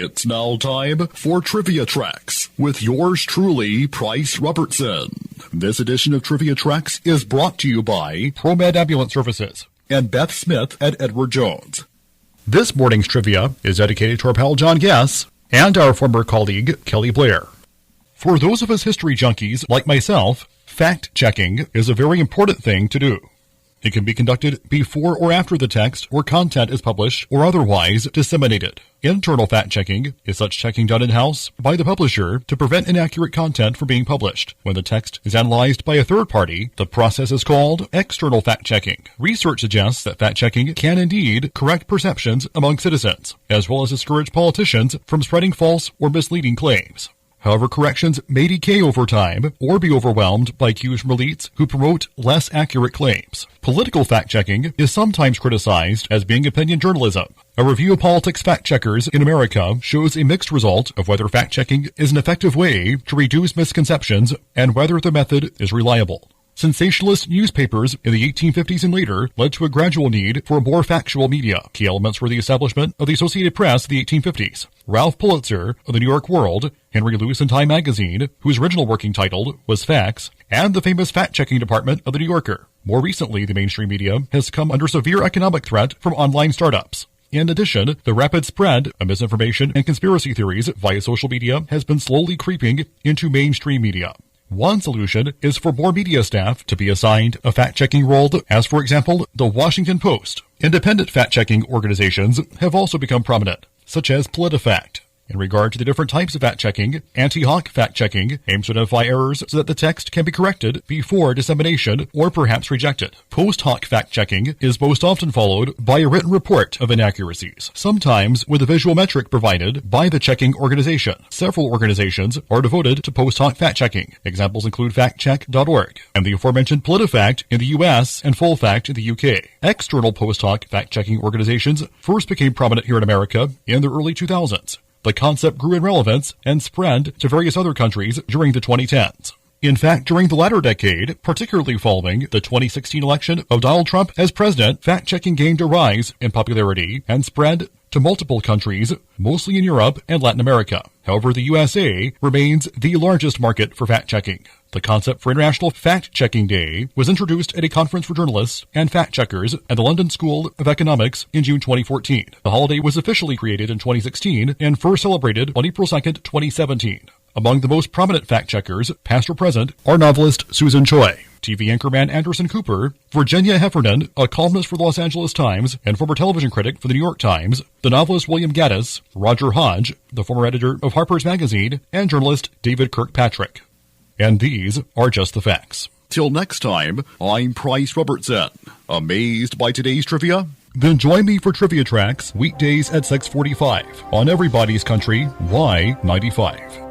It's now time for Trivia Tracks with yours truly, Price Robertson. This edition of Trivia Tracks is brought to you by ProMed Ambulance Services and Beth Smith at Edward Jones. This morning's trivia is dedicated to our pal John Guess and our former colleague Kelly Blair. For those of us history junkies like myself, fact-checking is a very important thing to do. It can be conducted before or after the text or content is published or otherwise disseminated. Internal fact-checking is such checking done in-house by the publisher to prevent inaccurate content from being published. When the text is analyzed by a third party, the process is called external fact-checking. Research suggests that fact-checking can indeed correct perceptions among citizens, as well as discourage politicians from spreading false or misleading claims. However, corrections may decay over time or be overwhelmed by cues from elites who promote less accurate claims. Political fact-checking is sometimes criticized as being opinion journalism. A review of politics fact-checkers in America shows a mixed result of whether fact-checking is an effective way to reduce misconceptions and whether the method is reliable. Sensationalist newspapers in the 1850s and later led to a gradual need for a more factual media. Key elements were the establishment of the Associated Press in the 1850s, Ralph Pulitzer of the New York World, Henry Luce and Time magazine, whose original working title was Facts, and the famous fact-checking department of the New Yorker. More recently, the mainstream media has come under severe economic threat from online startups. In addition, the rapid spread of misinformation and conspiracy theories via social media has been slowly creeping into mainstream media. One solution is for more media staff to be assigned a fact-checking role, as for example, the Washington Post. Independent fact-checking organizations have also become prominent, such as PolitiFact. In regard to the different types of fact-checking, anti-hoc fact-checking aims to identify errors so that the text can be corrected before dissemination or perhaps rejected. Post-hoc fact-checking is most often followed by a written report of inaccuracies, sometimes with a visual metric provided by the checking organization. Several organizations are devoted to post-hoc fact-checking. Examples include factcheck.org and the aforementioned PolitiFact in the U.S. and FullFact in the U.K. External post-hoc fact-checking organizations first became prominent here in America in the early 2000s. The concept grew in relevance and spread to various other countries during the 2010s. In fact, during the latter decade, particularly following the 2016 election of Donald Trump as president, fact-checking gained a rise in popularity and spread to multiple countries, mostly in Europe and Latin America. However, the USA remains the largest market for fact-checking. The concept for International Fact-Checking Day was introduced at a conference for journalists and fact-checkers at the London School of Economics in June 2014. The holiday was officially created in 2016 and first celebrated on April 2, 2017. Among the most prominent fact-checkers, past or present, are novelist Susan Choi, TV anchorman Anderson Cooper, Virginia Heffernan, a columnist for the Los Angeles Times and former television critic for the New York Times, the novelist William Gaddis, Roger Hodge, the former editor of Harper's Magazine, and journalist David Kirkpatrick. And these are just the facts. Till next time, I'm Price Robertson. Amazed by today's trivia? Then join me for Trivia Tracks weekdays at 6:45 on Everybody's Country Y95.